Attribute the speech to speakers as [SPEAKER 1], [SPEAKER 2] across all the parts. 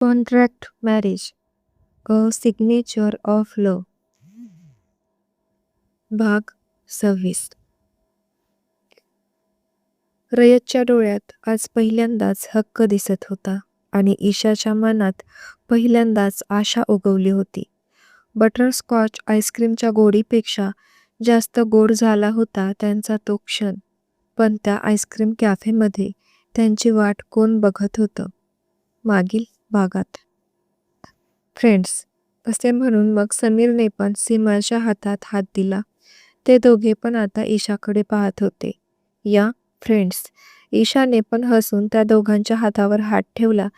[SPEAKER 1] Contract marriage, a signature of love. भाग 26. रयतच्या डोळ्यात आज पहिल्यांदाच हक्क दिसत होता आणि ईशाच्या मनात पहिल्यांदाच आशा उगवली होती. बटरस्कॉच आईस्क्रीमच्या गोडीपेक्षा जास्त गोड झाला होता त्यांचा तो क्षण. पण त्या आईस्क्रीम कॅफेमध्ये त्यांची वाट कोण बघत होतं? मागील भागात. फ्रेंड्स, असे म्हणून मग समीरने पण सीमाच्या हातात हात दिला. ते दोघे पण आता ईशाकडे पाहत होते. या फ्रेंड्स, ईशाने पण हसून त्या दोघांच्या हातावर हात ठेवला.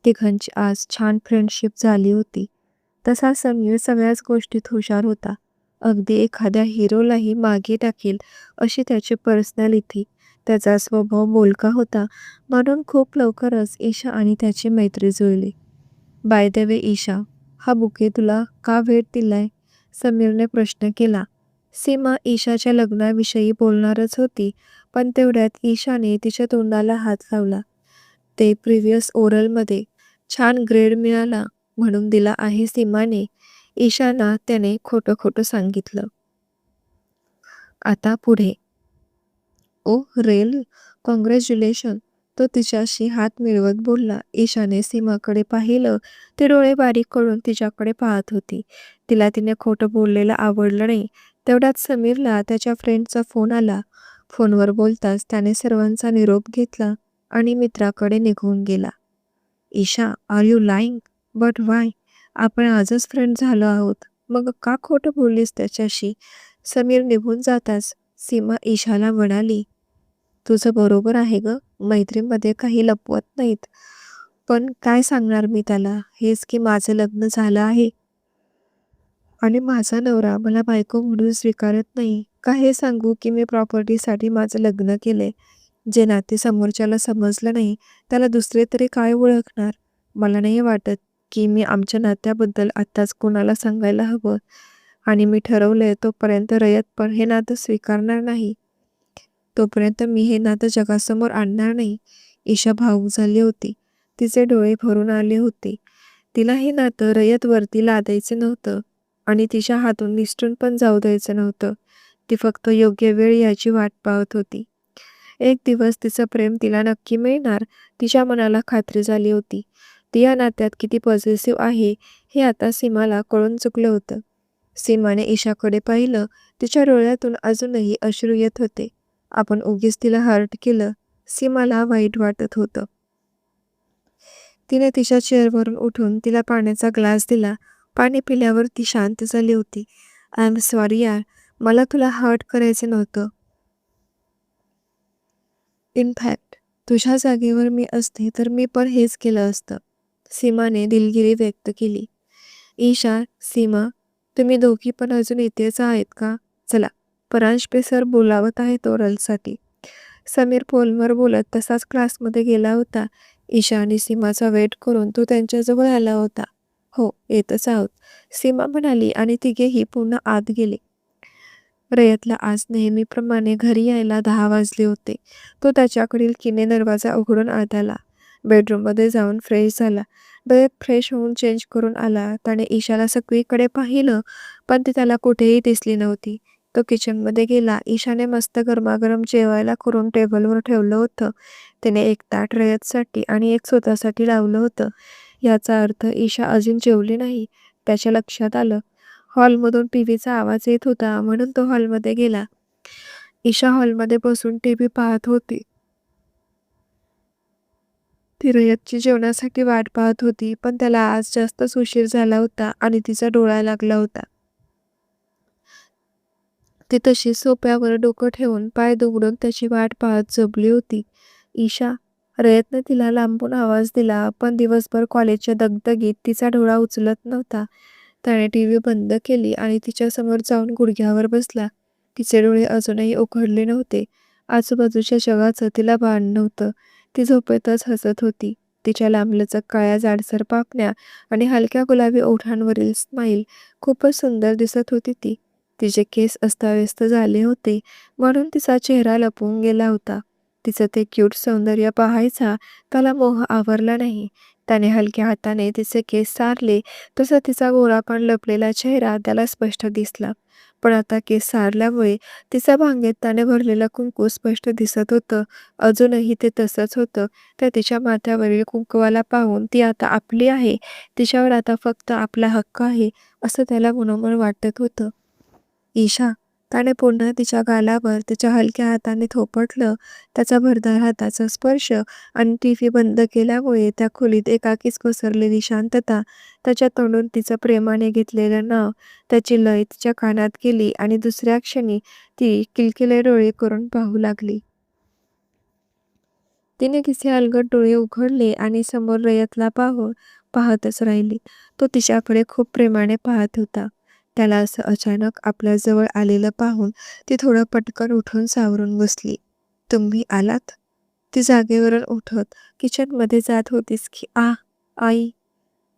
[SPEAKER 1] तिघांची आज छान फ्रेंडशिप झाली होती. तसा समीर सगळ्याच गोष्टीत हुशार होता. अगदी एखाद्या हिरोलाही मागे टाकेल अशी त्याची पर्सनॅलिटी. त्याचा स्वभाव बोलका होता, म्हणून खूप लवकरच ईशा आणि त्याची मैत्री जुळली. बाय द वे ईशा, हा बुके तुला का भेट दिलाय? समीरने प्रश्न केला. सीमा ईशाच्या लग्नाविषयी बोलणारच होती, पण तेवढ्यात ईशाने तिच्या तोंडाला हात लावला. ते प्रिव्हियस ओरलमध्ये छान ग्रेड मिळाला म्हणून दिला आहे सीमाने. ईशाना त्याने खोटं खोटं सांगितलं. आता पुढे. ओ रेल, कॉंग्रॅच्युलेशन, तो तिच्याशी हात मिळवत बोलला. ईशाने सीमाकडे पाहिलं. ती डोळे बारीक करून तिच्याकडे पाहत होती. तिला तिने खोटं बोललेलं आवडलं नाही. तेवढ्यात समीरला त्याच्या फ्रेंडचा फोन आला. फोनवर बोलताच त्याने सर्वांचा निरोप घेतला आणि मित्राकडे निघून गेला. Isha, are you lying? But why? आपण आजच फ्रेंड झालो आहोत, मग का खोटं बोललीस त्याच्याशी? समीर निघून जाताच सीमा ईशाला म्हणाली, तुझं बरोबर आहे ग, मैत्रीमध्ये काही लपवत नाहीत. पण काय सांगणार मी त्याला? हेच की माझं लग्न झालं आहे आणि माझा नवरा मला बायको म्हणून स्वीकारत नाही. का हे सांगू की मी प्रॉपर्टीसाठी माझं लग्न केलंय? जे नाते समोरच्याला समजलं नाही त्याला दुसरे तरी काय ओळखणार? मला नाही वाटत की मी आमच्या नात्याबद्दल आत्ताच कोणाला सांगायला हवं. आणि मी ठरवलंय तोपर्यंत रयत पण हे नातं स्वीकारणार नाही. तोपर्यंत मी हे नातं जगासमोर आणणार नाही. ईशा भावूक झाली होती. तिचे डोळे भरून आले होते. तिला हे नातं रयतवरती लादायचं नव्हतं आणि तिच्या हातून निसटून पण जाऊ द्यायचं नव्हतं. ती फक्त योग्य वेळ याची वाट पाहत होती. एक दिवस तिचं प्रेम तिला नक्की मिळणार, तिच्या मनाला खात्री झाली होती. ती या नात्यात किती पॉझिटिव्ह आहे हे आता सीमाला कळून चुकलं होतं. सीमाने ईशाकडे पाहिलं. तिच्या डोळ्यातून अजूनही अश्रू येत होते. आपण उगीच तिला हर्ट केलं. सीमाला वाईट वाटत होतं. तिने तिच्या चेअरवरून उठून तिला पाण्याचा ग्लास दिला. पाणी पिल्यावर ती शांत झाली होती. आय एम सॉरी यार, मला तुला हर्ट करायचं नव्हतं. इनफॅक्ट तुझ्या जागेवर मी असते तर मी पण हेच केलं असतं. सीमाने दिलगिरी व्यक्त केली. ईशा, सीमा, तुम्ही दोघी पण अजून इथेच आहेत का? चला, परांजपे सर बोलावत आहेत ओरलसाठी. समीर फोनवर बोलत तसाच क्लासमध्ये गेला होता. ईशा आणि सीमाचा वेट करून तो त्यांच्याजवळ आला होता. हो, येतच आहोत, सीमा म्हणाली आणि तिघेही पुन्हा आत गेले. रयतला आज नेहमीप्रमाणे घरी यायला 10 वाजले होते. तो त्याच्याकडील कीने दरवाजा उघडून आत आला. बेडरूममध्ये जाऊन फ्रेश झाला. रयत फ्रेश होऊन चेंज करून आला. त्याने ईशाला सगळीकडे पाहिलं, पण ती त्याला कुठेही दिसली नव्हती. तो किचनमध्ये गेला. ईशाने मस्त गरमागरम जेवायला करून टेबलवर ठेवलं होतं. तिने एक ताट रयतसाठी आणि एक स्वतःसाठी लावलं होतं. याचा अर्थ ईशा अजून जेवली नाही. त्याच्या लक्षात आलं. हॉलमधून टीव्हीचा आवाज येत होता, म्हणून तो हॉलमध्ये गेला. ईशा हॉलमध्ये बसून टीव्ही पाहत होती. ती रयतची जेवणासाठी वाट पाहत होती, पण त्याला आज जास्तच उशीर झाला होता आणि तिचा डोळा लागला होता. ती तशी सोफ्यावर डोकं ठेवून पाय दुमडून त्याची वाट पाहत झोपली होती. ईशा, रयतने तिला लांबून आवाज दिला, पण दिवसभर कॉलेजच्या दगदगीत तिचा डोळा उचलत नव्हता. त्याने टीव्ही बंद केली आणि तिच्यासमोर जाऊन गुडघ्यावर बसला. तिचे डोळे अजूनही उघडले नव्हते. आजूबाजूच्या जगाचं तिला भान नव्हतं. ती झोपेतच हसत होती. तिच्या लांबलचक काळ्या जाडसर पापण्या आणि हलक्या गुलाबी ओठांवरील स्माईल खूपच सुंदर दिसत होती ती. तिचे केस अस्ताव्यस्त झाले होते, म्हणून तिचा चेहरा लपवून गेला होता. तिचं ते क्यूट सौंदर्य पाहायचा त्याला मोह आवरला नाही. त्याने हलक्या हाताने तिचे केस सारले, तसा तिचा गोरा पण लपलेला चेहरा त्याला स्पष्ट दिसला. पण आता केस सारल्यामुळे तिच्या भांगेत त्याने भरलेलं कुंकू स्पष्ट दिसत होतं. अजूनही ते तसंच होतं. तर तिच्या माथ्यावरील कुंकवाला पाहून ती आता आपली आहे, तिच्यावर आता फक्त आपला हक्क आहे, असं त्याला मनोमन वाटत होतं. ईशा, त्याने पुन्हा तिच्या गालावर तिच्या हलक्या हाताने थोपटलं. त्याचा भरदार हाताचा स्पर्श आणि टीव्ही बंद केल्यामुळे त्या खोलीत एकाकीच पसरलेली शांतता. त्याच्या तोंडून तिचं प्रेमाने घेतलेलं नाव, त्याची लय तिच्या कानात गेली आणि दुसऱ्या क्षणी ती किलकिले डोळे करून पाहू लागली. तिने तिचे अलगद डोळे उघडले आणि समोर रयतला पाहतच राहिली. तो तिच्याकडे खूप प्रेमाने पाहत होता. त्याला असं अचानक आपल्या जवळ आलेलं पाहून ती थोडं पटकन उठून सावरून बसली. "तुम्ही आलात?" ती जागेवरून उठत किचनमध्ये जात होतीच की आई!"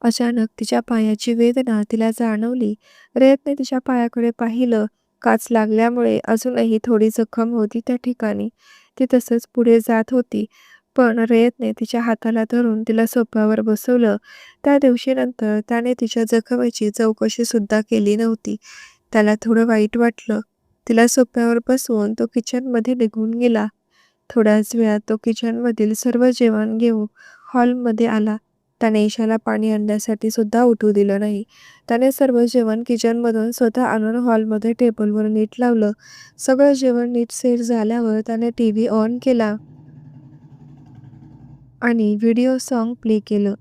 [SPEAKER 1] अचानक तिच्या पायाची वेदना तिला जाणवली. रयतने तिच्या पायाकडे पाहिलं. काच लागल्यामुळे अजूनही थोडी जखम होती त्या ठिकाणी. ती तसंच पुढे जात होती. पण रयतने तिच्या हाताला धरून तिला सोफ्यावर बसवलं. त्या दिवशीनंतर त्याने तिच्या जखमेची चौकशीसुद्धा केली नव्हती. त्याला थोडं वाईट वाटलं. तिला सोफ्यावर बसवून तो किचनमध्ये निघून गेला. थोड्याच वेळात तो किचनमधील सर्व जेवण घेऊन हॉलमध्ये आला. त्याने ईशाला पाणी आणण्यासाठी सुद्धा उठू दिलं नाही. त्याने सर्व जेवण किचनमधून स्वतः आणून हॉलमध्ये टेबलवर नीट लावलं. सगळं जेवण नीट सेट झाल्यावर त्याने टीव्ही ऑन केला आणि व्हिडिओ सॉन्ग प्ले केलं.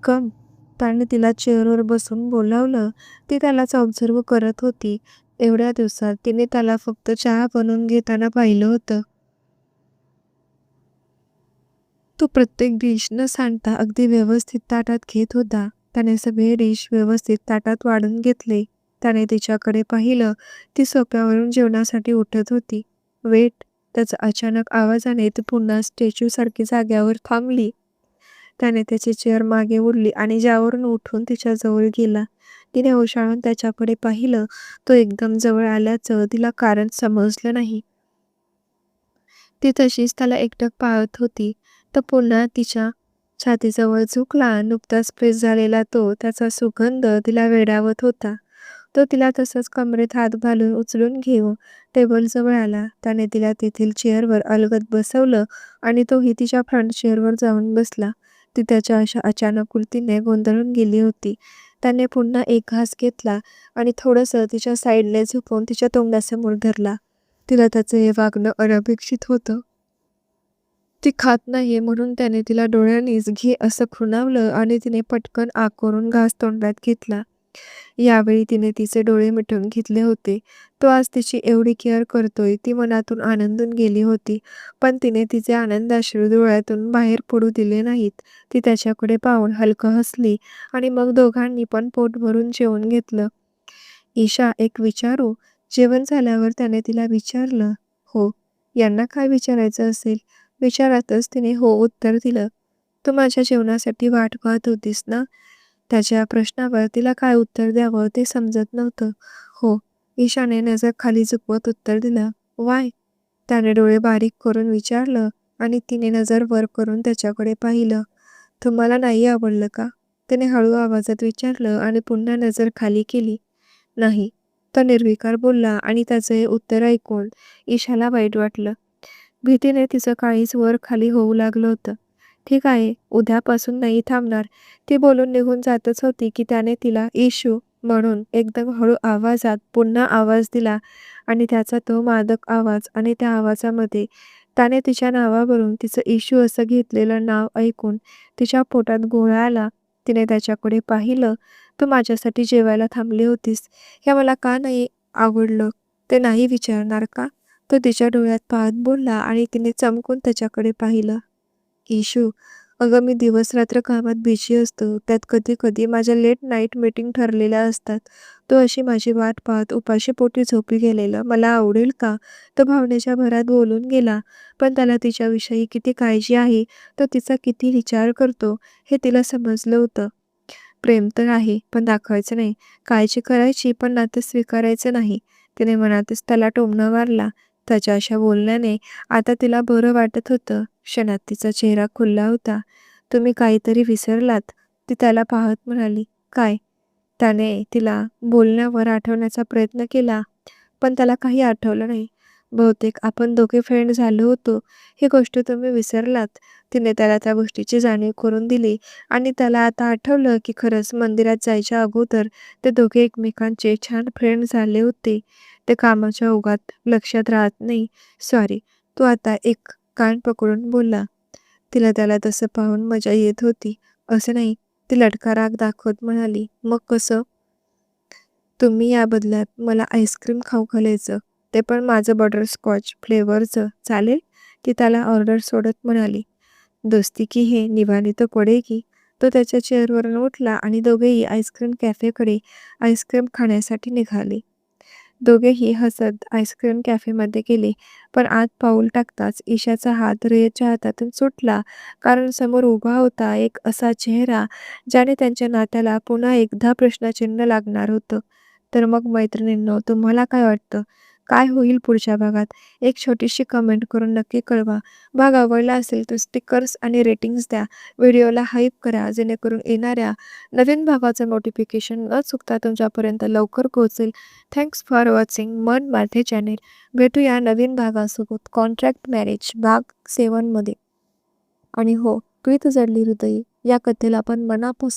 [SPEAKER 1] "कम." त्याने तिला चेअरवर बसून बोलावलं. ती त्यालाच ऑब्झर्व्ह करत होती. एवढ्या दिवसात तिने त्याला फक्त चहा बनवून घेताना पाहिलं होतं. तो प्रत्येक डिश न सांडता अगदी व्यवस्थित ताटात घेत होता. त्याने सगळे डिश व्यवस्थित ताटात वाढून घेतले. त्याने तिच्याकडे पाहिलं. ती सोफ्यावरून जेवणासाठी उठत होती. "वेट." त्याचा अचानक आवाजाने ती पुन्हा स्टॅच्यूसारखी जाग्यावर थांबली. त्याने त्याची चेअर मागे ओढली आणि ज्यावरून उठून तिच्याजवळ गेला. तिने ओशाळून त्याच्याकडे पाहिलं. तो एकदम जवळ आल्याचं तिला कारण समजलं नाही. ती तशीच त्याला एकटक पाहत होती. तो पुन्हा तिच्या छातीजवळ झुकला. नुकताच प्रेस झालेला त्याचा सुगंध तिला वेडावत होता. तो तिला तसंच कमरेत हात घालून उचलून घेऊन टेबलजवळ आला. त्याने तिला तेथील चेअरवर अलगद बसवलं आणि तोही तिच्या फ्रंट चेअरवर जाऊन बसला. ती त्याच्या अशा अचानक कृतीने गोंधळून गेली होती. त्याने पुन्हा एक घास घेतला आणि थोडंसं तिच्या साईडने झुकवून तिच्या तोंडासमोर धरला. तिला त्याचं हे वागणं अनपेक्षित होतं. ती खात नाहीये म्हणून त्याने तिला डोळ्यांनीच "घे" असं खुणावलं आणि तिने पटकन आग करून घास तोंडात घेतला. यावेळी तिने तिचे डोळे मिटून घेतले होते. तो आज तिची एवढी केअर करतोय ती मनातून आनंदून गेली होती. पण तिने तिचे आनंदाश्रू डोळ्यातून बाहेर पडू दिले नाहीत. ती त्याच्याकडे पाहून हलकं हसली आणि मग दोघांनी पण पोट भरून जेवून घेतलं. "ईशा, एक विचारू?" जेवण झाल्यावर त्याने तिला विचारलं. "हो." यांना काय विचारायचं असेल? विचारातच तिने हो उत्तर दिलं. "तू माझ्या जेवणासाठी वाट पाहत होतीस ना?" त्याच्या प्रश्नावर तिला काय उत्तर द्यावं ते समजत नव्हतं. "हो." ईशाने नजर खाली झुकवत उत्तर दिलं. "वाय?" त्याने डोळे बारीक करून विचारलं आणि तिने नजर वर करून त्याच्याकडे पाहिलं. "तुम्हाला नाही आवडलं का?" तिने हळू आवाजात विचारलं आणि पुन्हा नजर खाली केली. "नाही." तो निर्विकार बोलला आणि त्याचं हे उत्तर ऐकून ईशाला वाईट वाटलं. भीतीने तिचं काळीज वर खाली होऊ लागलं होतं. "ठीक आहे, उद्यापासून नाही थांबणार." ती बोलून निघून जातच होती की त्याने तिला "इशू" म्हणून एकदम हळू आवाजात पुन्हा आवाज दिला आणि त्याचा तो मादक आवाज आणि त्या आवाजामध्ये त्याने तिच्या नावावरून तिचं इशू असं घेतलेलं नाव ऐकून तिच्या पोटात गोळा आला. तिने त्याच्याकडे पाहिलं. "तू माझ्यासाठी जेवायला थांबली होतीस. हे मला का नाही आवडलं ते नाही विचारणार का?" तो तिच्या डोळ्यात पाहत बोलला आणि तिने चमकून त्याच्याकडे पाहिलं. "इशू, अगं मी दिवस-रात्र कामात बिझी असतो. त्यात कधी-कधी माझ्या लेट नाईट मीटिंग ठरलेल्या असतात. तो अशी माझी वाट पाहत उपाशीपोटी झोपी गेलेलं मला आवडेल का?" तो भावनेच्या भरात बोलून गेला. पण त्याला तिच्याविषयी किती काळजी आहे, तो तिचा किती विचार करतो हे तिला समजलं होतं. प्रेम तर आहे, पण दाखवायचं नाही. काळजी करायची, पण नातं स्वीकारायचं नाही. तिने मनातच त्याला टोमणा मारला. त्याच्या अशा बोलण्याने आता तिला बरं वाटत होतं. क्षणात तिचा चेहरा खुलला होता. तुम्ही काहीतरी विसरलात, ती त्याला पाहत म्हणाली. काय? त्याने तिला बोलण्यावर आठवण्याचा प्रयत्न केला, पण त्याला काही आठवलं नाही. बहुतेक आपण दोघे फ्रेंड झालो होतो, ही गोष्ट तुम्ही विसरलात. तिने त्याला त्या गोष्टीची जाणीव करून दिली आणि त्याला आता आठवलं की खरंच मंदिरात जायच्या अगोदर ते दोघे एकमेकांचे छान फ्रेंड झाले होते. ते कामाच्या ओघात लक्षात राहत नाही. सॉरी, तो आता एक कान पकडून बोलला. तिला त्याला तसं पाहून मजा येत होती. असं नाही, ती लटका राग दाखवत म्हणाली. मग कसं? तुम्ही या बदल्यात मला आईस्क्रीम खाऊ घालायचं, ते पण माझं बटरस्कॉच फ्लेवरचं, चालेल? ती त्याला ऑर्डर सोडत म्हणाली. दोस्ती की है निभानी तो पडेगी. तो त्याच्या चेअरवरून उठला आणि दोघेही आईस्क्रीम कॅफेकडे आईस्क्रीम खाण्यासाठी निघाले. दोघेही हसत आईस्क्रीम कॅफेमध्ये गेले, पण आत पाऊल टाकताच ईशाचा हात रयतच्या हातातून सुटला, कारण समोर उभा होता एक असा चेहरा ज्याने त्यांच्या नात्याला पुन्हा एकदा प्रश्नचिन्ह लागणार होतं. तर मग मैत्रिणींनो, तुम्हाला काय वाटतं? काय होईल पुढच्या भागात? एक छोटीशी कमेंट करून नक्की कळवा. भाग आवडला असेल तर स्टिकर्स आणि रेटिंग्स द्या. व्हिडिओला हाईप करा, जेणेकरून येणाऱ्या नवीन भागाचं नोटिफिकेशन न चुकता तुमच्यापर्यंत लवकर पोहोचेल. थँक्स फॉर वॉचिंग मन माझे चॅनेल. भेटूया नवीन भागासोबत कॉन्ट्रॅक्ट मॅरेज भाग 7 मध्ये. आणि हो, प्रीत जडली हृदयी या कथेला आपण मनापासून